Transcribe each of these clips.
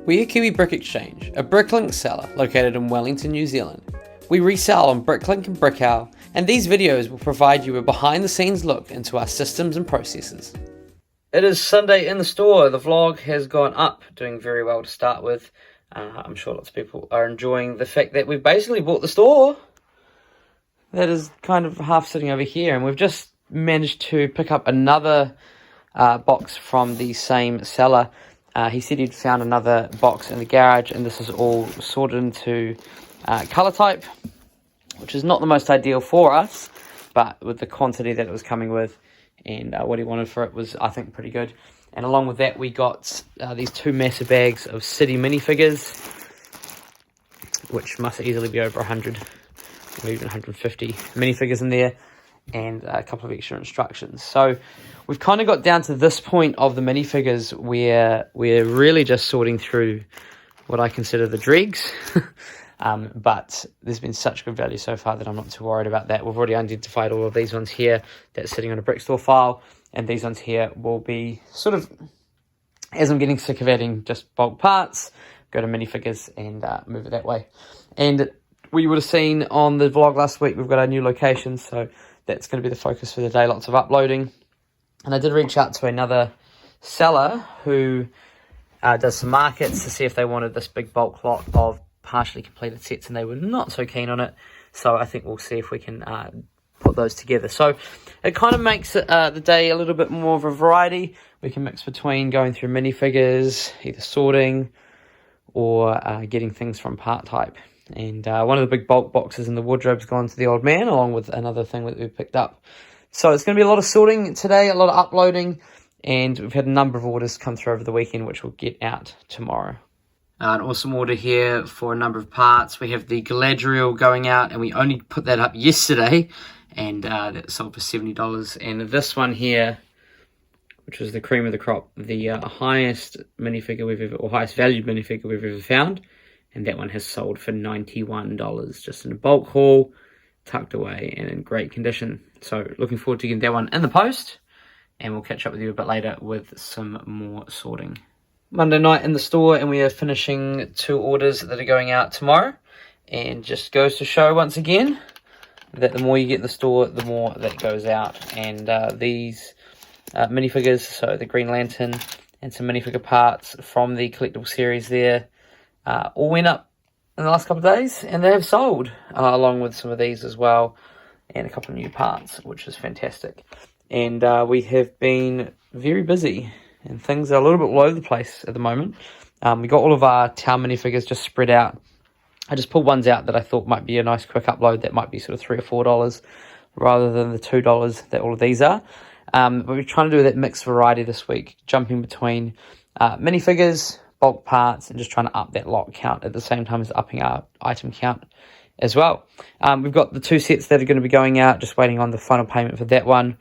We are Kiwi Brick Exchange, a Bricklink seller located in Wellington, New Zealand. We resell on Bricklink and BrickOwl, and these videos will provide you a behind-the-scenes look into our systems and processes. It is Sunday in the store. The vlog has gone up, doing very well to start with. I'm sure lots of people are enjoying the fact that we've basically bought the store. That is kind of half sitting over here, and we've just managed to pick up another box from the same seller. He said he'd found another box in the garage, and this is all sorted into color type, which is not the most ideal for us, but with the quantity that it was coming with and what he wanted for it was, I think, pretty good. And along with that, we got these two massive bags of city minifigures, which must easily be over 100 or even 150 minifigures in there, and a couple of extra instructions. So we've kind of got down to this point of the minifigures where we're really just sorting through what I consider the dregs. But there's been such good value so far that I'm not too worried about that. We've already identified all of these ones here that's sitting on a brick store file, and these ones here will be sort of, as I'm getting sick of adding just bulk parts, go to minifigures and move it that way. And we would have seen on the vlog last week, we've got our new location, so that's going to be the focus for the day, lots of uploading. And I did reach out to another seller who does some markets to see if they wanted this big bulk lot of partially completed sets, and they were not so keen on it. So I think we'll see if we can put those together. So it kind of makes the day a little bit more of a variety. We can mix between going through minifigures, either sorting or getting things from part type. And one of the big bulk boxes in the wardrobe's gone to the old man, along with another thing that we picked up. So it's going to be a lot of sorting today, a lot of uploading, and we've had a number of orders come through over the weekend, which will get out tomorrow. An awesome order here for a number of parts. We have the Galadriel going out, and we only put that up yesterday, and that sold for $70. And this one here, which was the cream of the crop, the highest minifigure we've ever, or highest valued minifigure we've ever found. And that one has sold for $91, just in a bulk haul, tucked away and in great condition. So looking forward to getting that one in the post, and we'll catch up with you a bit later with some more sorting. Monday night in the store, and we are finishing 2 orders that are going out tomorrow. And just goes to show once again that the more you get in the store, the more that goes out. And these minifigures, so the Green Lantern and some minifigure parts from the collectible series there, all went up in the last couple of days, and they have sold along with some of these as well, and a couple of new parts, which is fantastic. And we have been very busy, and things are a little bit all over the place at the moment. We got all of our town minifigures just spread out. I just pulled ones out that I thought might be a nice quick upload that might be sort of $3 or $4 rather than the $2 that all of these are. But we're trying to do that mixed variety this week, jumping between minifigures, bulk parts, and just trying to up that lot count at the same time as upping our item count as well. We've got the 2 sets that are going to be going out, just waiting on the final payment for that one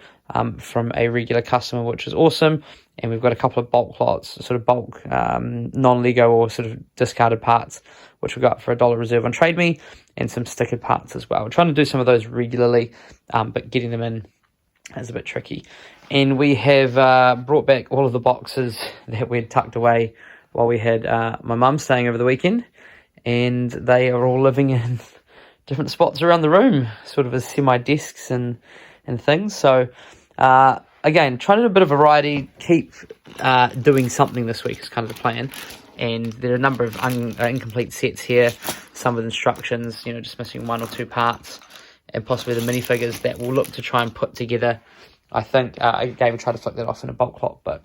from a regular customer, which is awesome. And we've got a couple of bulk lots, sort of bulk non-Lego or sort of discarded parts, which we got for $1 reserve on TradeMe, and some stickered parts as well. We're trying to do some of those regularly, but getting them in is a bit tricky. And we have brought back all of the boxes that we had tucked away while we had my mum staying over the weekend, and they are all living in different spots around the room, sort of as semi-desks and things. So again, trying to do a bit of variety, keep doing something this week is kind of the plan. And there are a number of incomplete sets here, some with instructions, you know, just missing 1 or 2 parts, and possibly the minifigures that we'll look to try and put together. I think again, we try to flick that off in a bulk lot, but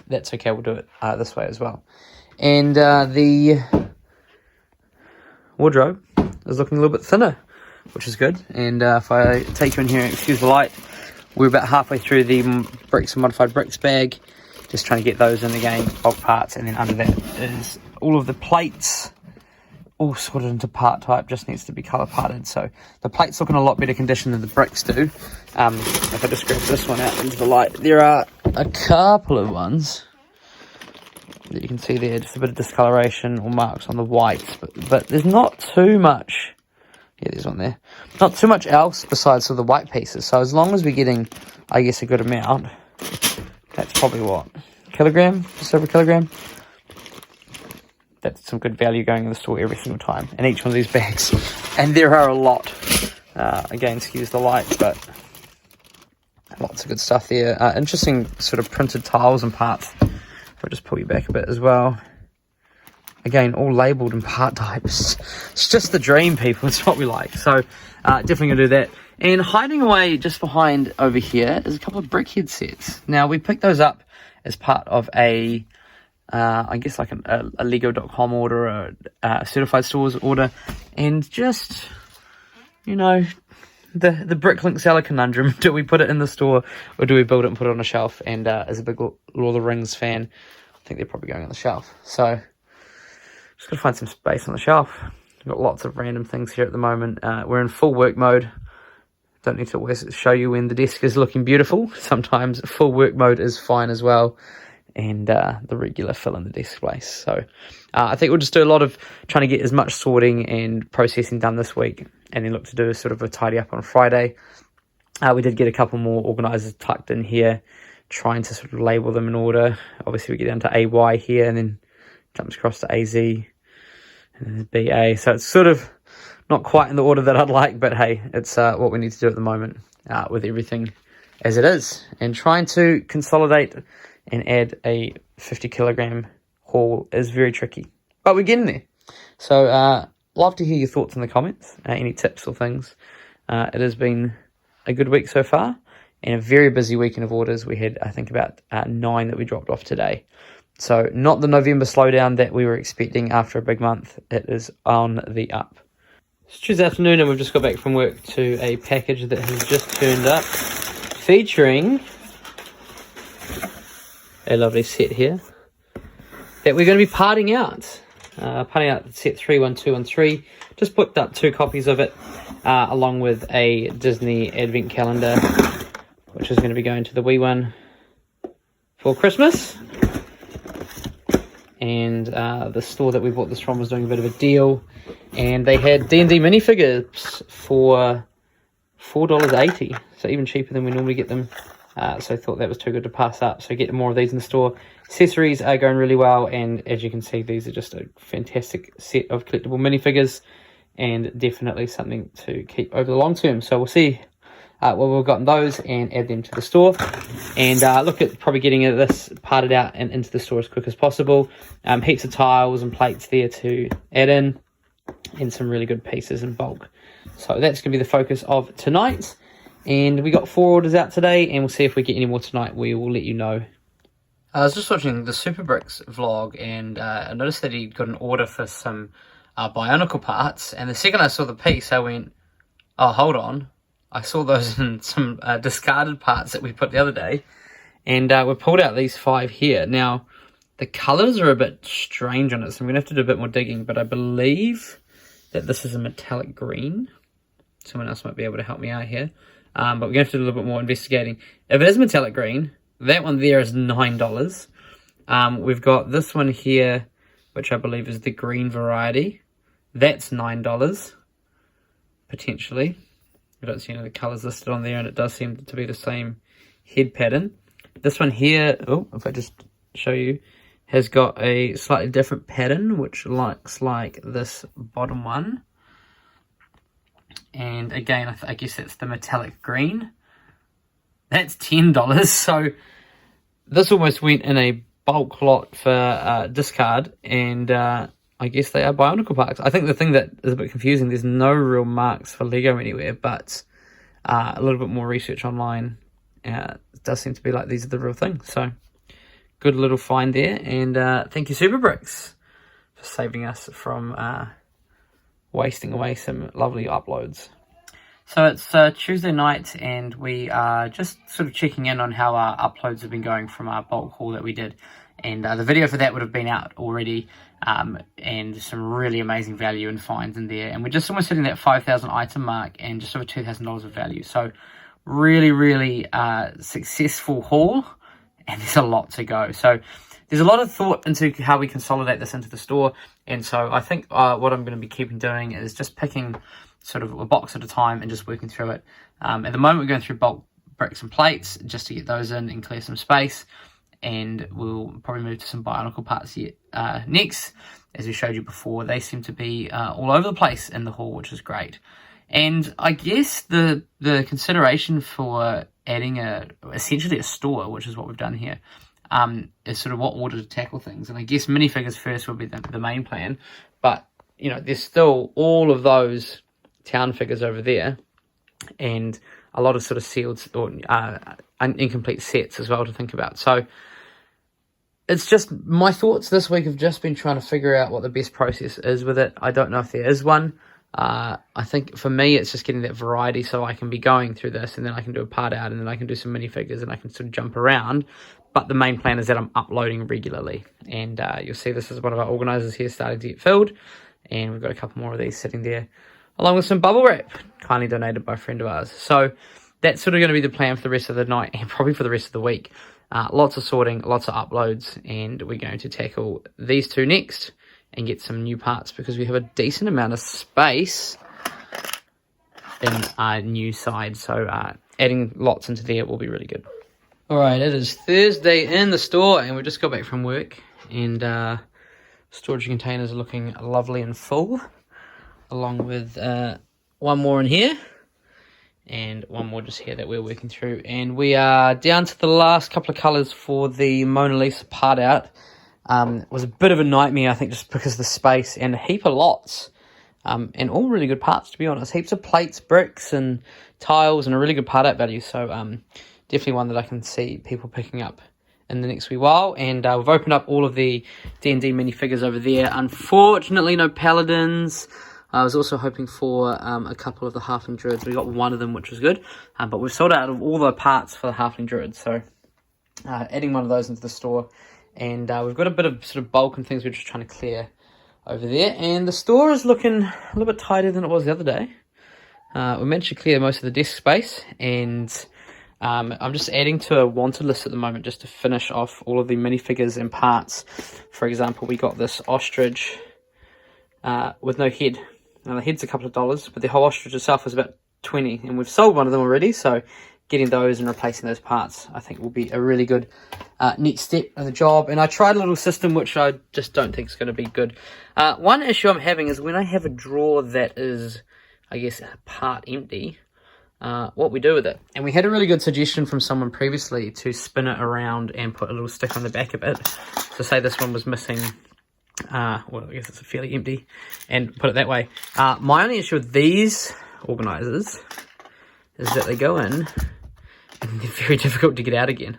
that's okay, we'll do it this way as well. And the wardrobe is looking a little bit thinner, which is good. And if I take you in here and excuse the light, we're about halfway through the bricks and modified bricks bag, just trying to get those in again, bulk parts. And then under that is all of the plates, all sorted into part type, just needs to be color parted. So the plates look in a lot better condition than the bricks do. If I just grab this one out into the light, there are a couple of ones that you can see there, just a bit of discoloration or marks on the white, but there's not too much. Yeah, there's one there. Not too much else besides the white pieces. So as long as we're getting, I guess, a good amount, that's probably what, kilogram, just over a kilogram. that's some good value going in the store every single time in each one of these bags. And there are a lot. Again, excuse the light, but lots of good stuff there. Interesting sort of printed tiles and parts. I'll just pull you back a bit as well. Again, all labelled in part types. It's just the dream, people. It's what we like. So definitely going to do that. And hiding away just behind over here is a couple of brickhead sets. Now, we picked those up as part of a, I guess like a Lego.com order, or a certified stores order. And just, you know, the Bricklink seller conundrum. Do we put it in the store or do we build it and put it on a shelf? And as a big Lord of the Rings fan, I think they're probably going on the shelf. So just gotta find some space on the shelf. We've got lots of random things here at the moment. We're in full work mode. Don't need to always show you when the desk is looking beautiful. Sometimes full work mode is fine as well. And the regular fill in the desk place. So I think we'll just do a lot of trying to get as much sorting and processing done this week, and then look to do sort of a tidy up on Friday. We did get a couple more organisers tucked in here, trying to sort of label them in order. Obviously we get down to AY here, and then jumps across to AZ and then BA. So it's sort of not quite in the order that I'd like, but hey, it's what we need to do at the moment with everything as it is. And trying to consolidate and add a 50 kilogram haul is very tricky, but we're getting there. So love to hear your thoughts in the comments, any tips or things. It has been a good week so far, and a very busy weekend of orders. We had, I think, about 9 that we dropped off today. So not the November slowdown that we were expecting after a big month. It is on the up. It's Tuesday afternoon and we've just got back from work to a package that has just turned up, featuring a lovely set here that we're going to be parting out. Parting out set 31213. Just put up 2 copies of it, along with a Disney Advent Calendar, which is going to be going to the wee one for Christmas. And the store that we bought this from was doing a bit of a deal, and they had D&D minifigures for $4.80, so even cheaper than we normally get them. So I thought that was too good to pass up, so get more of these in the store. Accessories are going really well, and as you can see, these are just a fantastic set of collectible minifigures, and definitely something to keep over the long term. So we'll see what we've got in those and add them to the store, and look at probably getting this parted out and into the store as quick as possible. Heaps of tiles and plates there to add in, and some really good pieces in bulk. So that's going to be the focus of tonight. And we got 4 orders out today, and we'll see if we get any more tonight. We will let you know. I was just watching the Super Bricks vlog, and I noticed that he got an order for some Bionicle parts. And the second I saw the piece, I went, oh, hold on. I saw those in some discarded parts that we put the other day. And we pulled out these 5 here. Now, the colours are a bit strange on it, so I'm going to have to do a bit more digging. But I believe that this is a metallic green. Someone else might be able to help me out here. But we're going to have to do a little bit more investigating. If it is metallic green, that one there is $9. We've got this one here, which I believe is the green variety. That's $9, potentially. I don't see any of the colours listed on there, and it does seem to be the same head pattern. This one here, oh, if I just show you, has got a slightly different pattern, which looks like this bottom one. And again, I guess that's the metallic green. That's $10. So this almost went in a bulk lot for discard. And I guess they are Bionicle parts. I think the thing that is a bit confusing, there's no real marks for Lego anywhere. But a little bit more research online, it does seem to be like these are the real thing. So good little find there. And thank you, Super Bricks, for saving us from wasting away some lovely uploads. So it's Tuesday night, and we are just sort of checking in on how our uploads have been going from our bulk haul that we did. And the video for that would have been out already, and some really amazing value and finds in there. And we're just almost hitting that 5,000 item mark and just over $2,000 of value. So really, really successful haul, and there's a lot to go. So there's a lot of thought into how we consolidate this into the store. And so I think what I'm going to be keeping doing is just picking sort of a box at a time and just working through it. At the moment, we're going through bulk bricks and plates just to get those in and clear some space. And we'll probably move to some Bionicle parts here, next. as we showed you before, they seem to be all over the place in the haul, which is great. And I guess the consideration for adding essentially a store, which is what we've done here, is sort of what order to tackle things. And I guess minifigures first would be the main plan, but you know, there's still all of those town figures over there, and a lot of sort of sealed or incomplete sets as well to think about. So it's just, my thoughts this week have just been trying to figure out what the best process is with it. I don't know if there is one. I think for me, it's just getting that variety, so I can be going through this, and then I can do a part out, and then I can do some minifigures, and I can sort of jump around. But the main plan is that I'm uploading regularly, and you'll see this is one of our organizers here starting to get filled, and we've got a couple more of these sitting there, along with some bubble wrap, kindly donated by a friend of ours. So that's sort of going to be the plan for the rest of the night, and probably for the rest of the week. Lots of sorting, lots of uploads, and we're going to tackle these two next and get some new parts, because we have a decent amount of space in our new side. So adding lots into there will be really good. All right, it is Thursday in the store, and we just got back from work, and storage containers are looking lovely and full, along with one more in here and one more just here that we're working through. And we are down to the last couple of colours for the Mona Lisa part out. It was a bit of a nightmare, I think, just because of the space, and a heap of lots, and all really good parts, to be honest. Heaps of plates, bricks and tiles, and a really good part out value. So definitely one that I can see people picking up in the next wee while. And we've opened up all of the D&D minifigures over there. Unfortunately, no paladins. I was also hoping for a couple of the halfling druids. We got one of them, which was good, but we've sold out of all the parts for the halfling druids, so adding one of those into the store. And we've got a bit of sort of bulk and things we're just trying to clear over there. And the store is looking a little bit tighter than it was the other day. We managed to clear most of the desk space, and I'm just adding to a wanted list at the moment just to finish off all of the minifigures and parts. For example, we got this ostrich with no head. Now the head's a couple of dollars, but the whole ostrich itself is about 20, and we've sold one of them already. So getting those and replacing those parts, I think, will be a really good neat step in the job. And I tried a little system which I just don't think is going to be good. One issue I'm having is when I have a drawer that is, I guess, part empty, what we do with it. And we had a really good suggestion from someone previously to spin it around and put a little stick on the back of it. So say this one was missing, well, I guess it's fairly empty, and put it that way. My only issue with these organizers is that they go in and they're very difficult to get out again.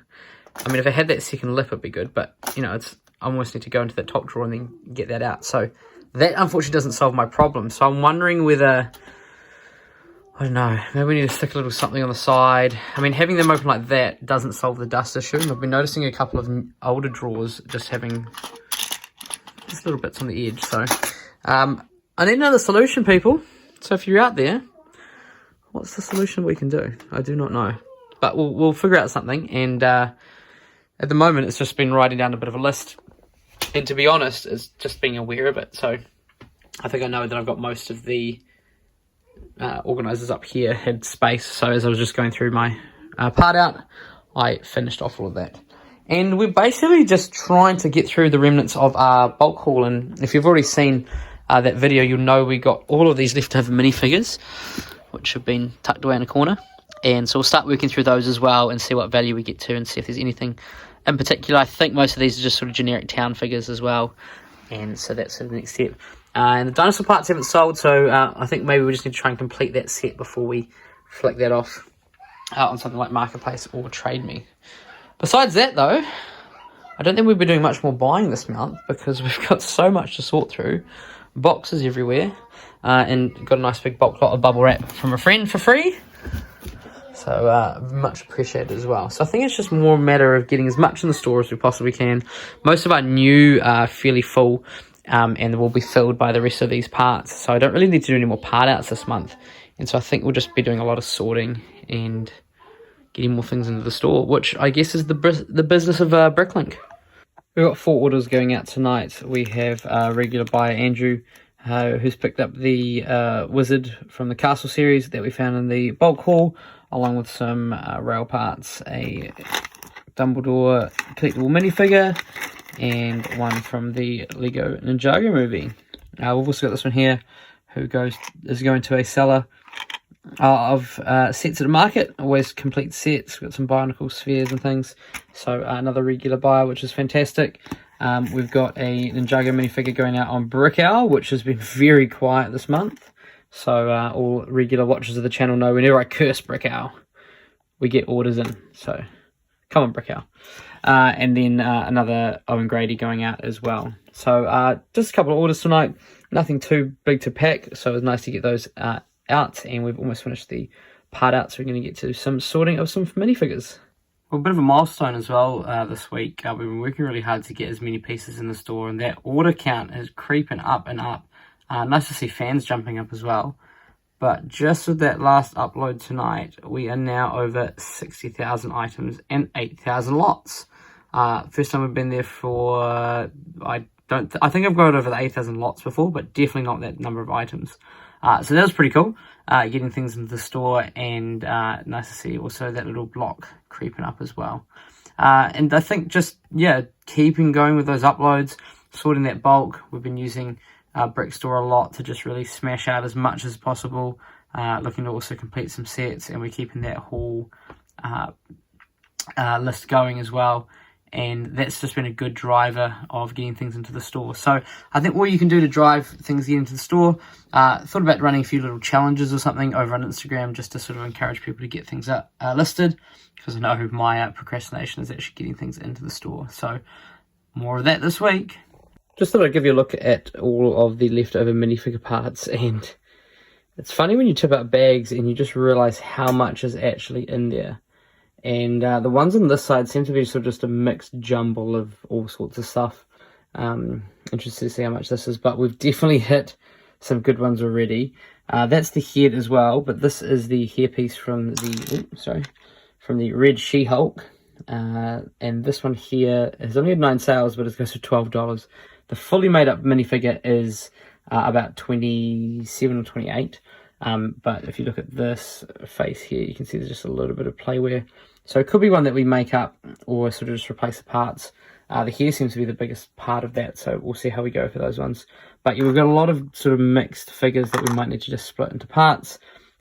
I mean, if I had that second lip, it'd be good, but you know, I almost need to go into that top drawer and then get that out. So that unfortunately doesn't solve my problem. So I'm wondering whether, I don't know, maybe we need to stick a little something on the side. I mean, having them open like that doesn't solve the dust issue. I've been noticing a couple of older drawers just having just little bits on the edge. So I need another solution, people. So if you're out there, what's the solution we can do? I do not know, but we'll figure out something. And at the moment, it's just been writing down a bit of a list, and to be honest, it's just being aware of it. So I think I know that I've got most of the organizers up here had space. So as I was just going through my part out, I finished off all of that. And we're basically just trying to get through the remnants of our bulk haul. And if you've already seen that video, you'll know we got all of these leftover minifigures, which have been tucked away in a corner. And so we'll start working through those as well and see what value we get to, and see if there's anything in particular. I think most of these are just sort of generic town figures as well. And so that's sort of the next step. And the dinosaur parts haven't sold, so I think maybe we just need to try and complete that set before we flick that off on something like Marketplace or TradeMe. Besides that, though, I don't think we'll be doing much more buying this month, because we've got so much to sort through. Boxes everywhere, and got a nice big bulk lot of bubble wrap from a friend for free. So much appreciated as well. So I think it's just more a matter of getting as much in the store as we possibly can. Most of our new are fairly full, and will be filled by the rest of these parts. So I don't really need to do any more part outs this month. And so I think we'll just be doing a lot of sorting and getting more things into the store, which I guess is the business of Bricklink. We've got 4 orders going out tonight. We have regular buyer Andrew, who's picked up the wizard from the castle series that we found in the bulk haul, along with some rail parts, a Dumbledore collectible minifigure, and one from the Lego Ninjago movie. We've also got this one here, who is going to a seller of sets at the market. Always complete sets. We've got some Bionicle spheres and things. So another regular buyer, which is fantastic. We've got a Ninjago minifigure going out on BrickOwl, which has been very quiet this month. So all regular watchers of the channel know whenever I curse BrickOwl, we get orders in. So come on, BrickOwl. And then another Owen Grady going out as well. So just a couple of orders tonight. Nothing too big to pack, so it was nice to get those out. And we've almost finished the part out, so we're going to get to some sorting of some minifigures. Well, a bit of a milestone as well this week. We've been working really hard to get as many pieces in the store, and that order count is creeping up and up. Nice to see fans jumping up as well. But just with that last upload tonight, we are now over 60,000 items and 8,000 lots. First time we've been there for, I think I've got over the 8,000 lots before, but definitely not that number of items. So that was pretty cool, getting things into the store, and nice to see also that little block creeping up as well. And I think just, yeah, keeping going with those uploads, sorting that bulk. We've been using Brick Store a lot to just really smash out as much as possible, looking to also complete some sets, and we're keeping that whole list going as well. And that's just been a good driver of getting things into the store. So I think what you can do to drive things get into the store, thought about running a few little challenges or something over on Instagram, just to sort of encourage people to get things up listed, because I know my procrastination is actually getting things into the store. So more of that this week. Just thought I'd give you a look at all of the leftover minifigure parts, and it's funny when you tip out bags and you just realize how much is actually in there. And the ones on this side seem to be sort of just a mixed jumble of all sorts of stuff. Interested to see how much this is, but we've definitely hit some good ones already. That's the head as well, but this is the hairpiece from the Red She-Hulk. And this one here has only had 9 sales, but it goes for $12. The fully made up minifigure is about 27 or 28. But if you look at this face here, you can see there's just a little bit of playwear. So it could be one that we make up or sort of just replace the parts. The hair seems to be the biggest part of that, so we'll see how we go for those ones. But yeah, we've got a lot of sort of mixed figures that we might need to just split into parts.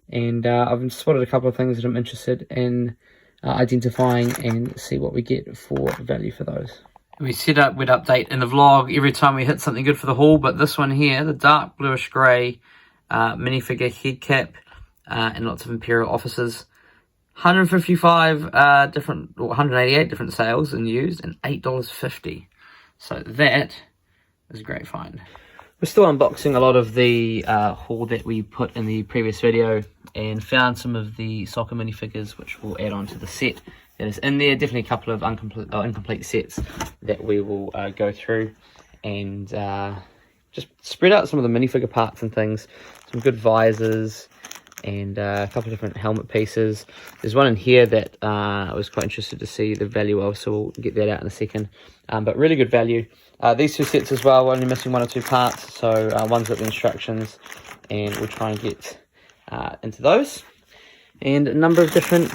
And I've spotted a couple of things that I'm interested in identifying, and see what we get for value for those. We said we'd update in the vlog every time we hit something good for the haul, but this one here, the dark bluish grey minifigure head cap, and lots of Imperial officers. 155 different, or 188 different sales and used, and $8.50. So that is a great find. We're still unboxing a lot of the haul that we put in the previous video, and found some of the soccer minifigures which we'll add on to the set that is in there. Definitely a couple of incomplete sets that we will go through, and just spread out some of the minifigure parts and things. Some good visors, and a couple of different helmet pieces. There's one in here that I was quite interested to see the value of, so we'll get that out in a second. But really good value. These two sets as well, we're only missing 1 or 2 parts, so one's got the instructions, and we'll try and get into those. And a number of different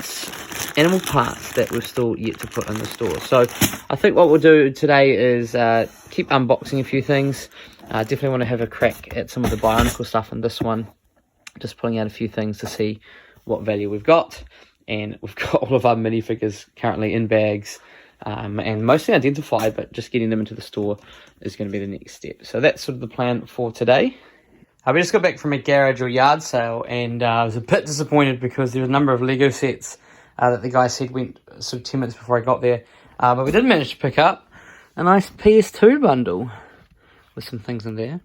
animal parts that we're still yet to put in the store. So I think what we'll do today is keep unboxing a few things. Definitely want to have a crack at some of the Bionicle stuff in this one. Just pulling out a few things to see what value we've got. And we've got all of our minifigures currently in bags, and mostly identified, but just getting them into the store is going to be the next step. So that's sort of the plan for today. We just got back from a garage or yard sale, and I was a bit disappointed because there was a number of Lego sets that the guy said went sort of 10 minutes before I got there. But we did manage to pick up a nice PS2 bundle with some things in there.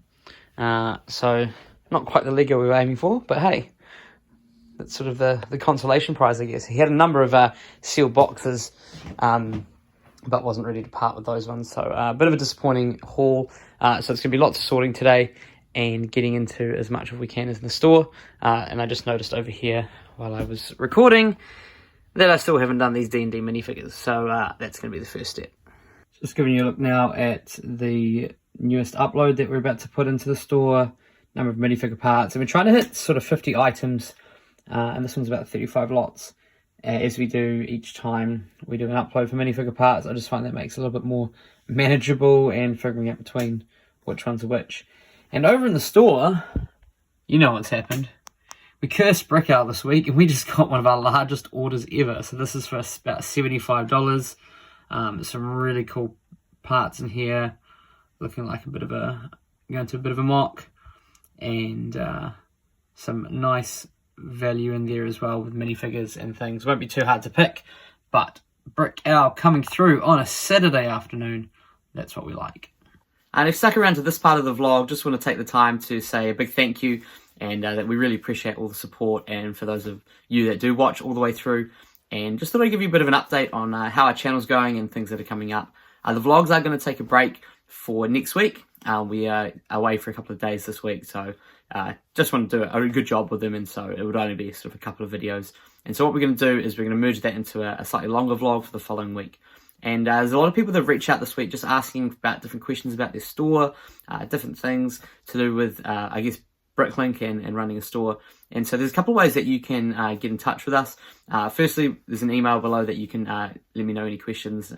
So not quite the Lego we were aiming for, but hey, that's sort of the consolation prize, I guess. He had a number of sealed boxes, but wasn't ready to part with those ones. So a bit of a disappointing haul. So it's going to be lots of sorting today and getting into as much as we can as in the store. And I just noticed over here while I was recording that I still haven't done these D&D minifigures. So that's going to be the first step. Just giving you a look now at the newest upload that we're about to put into the store. Number of minifigure parts, and we're trying to hit sort of 50 items, and this one's about 35 lots. as we do each time we do an upload for minifigure parts. I just find that makes it a little bit more manageable and figuring out between which ones are which. And over in the store, you know what's happened. We cursed BrickOwl this week, and we just got one of our largest orders ever. So this is for about $75. Some really cool parts in here, looking like going to a bit of a mock, and some nice value in there as well with minifigures and things. Won't be too hard to pick, but BrickOwl coming through on a Saturday afternoon, that's what we like. And if you stuck around to this part of the vlog, just want to take the time to say a big thank you, and that we really appreciate all the support, and for those of you that do watch all the way through, and just thought I'd give you a bit of an update on how our channel's going and things that are coming up. The vlogs are going to take a break for next week. We are away for a couple of days this week, so just want to do a good job with them, and so it would only be sort of a couple of videos. And so what we're going to do is we're going to merge that into a slightly longer vlog for the following week. And there's a lot of people that have reached out this week just asking about different questions about their store, different things to do with, I guess, Bricklink and running a store. And so there's a couple of ways that you can get in touch with us. Firstly, there's an email below that you can let me know any questions.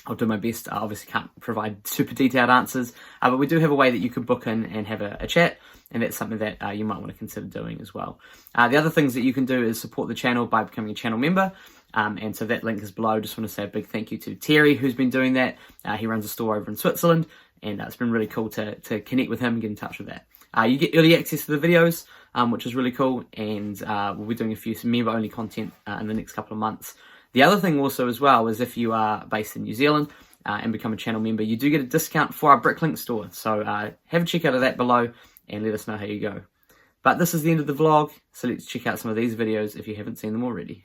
I'll do my best. I obviously can't provide super detailed answers, but we do have a way that you can book in and have a chat, and that's something that you might want to consider doing as well. The other things that you can do is support the channel by becoming a channel member, and so that link is below. Just want to say a big thank you to Terry, who's been doing that. He runs a store over in Switzerland, and it's been really cool to connect with him and get in touch with that. You get early access to the videos, which is really cool, and we'll be doing a few member-only content in the next couple of months. The other thing also as well is if you are based in New Zealand and become a channel member, you do get a discount for our Bricklink store. So have a check out of that below and let us know how you go. But this is the end of the vlog, so let's check out some of these videos if you haven't seen them already.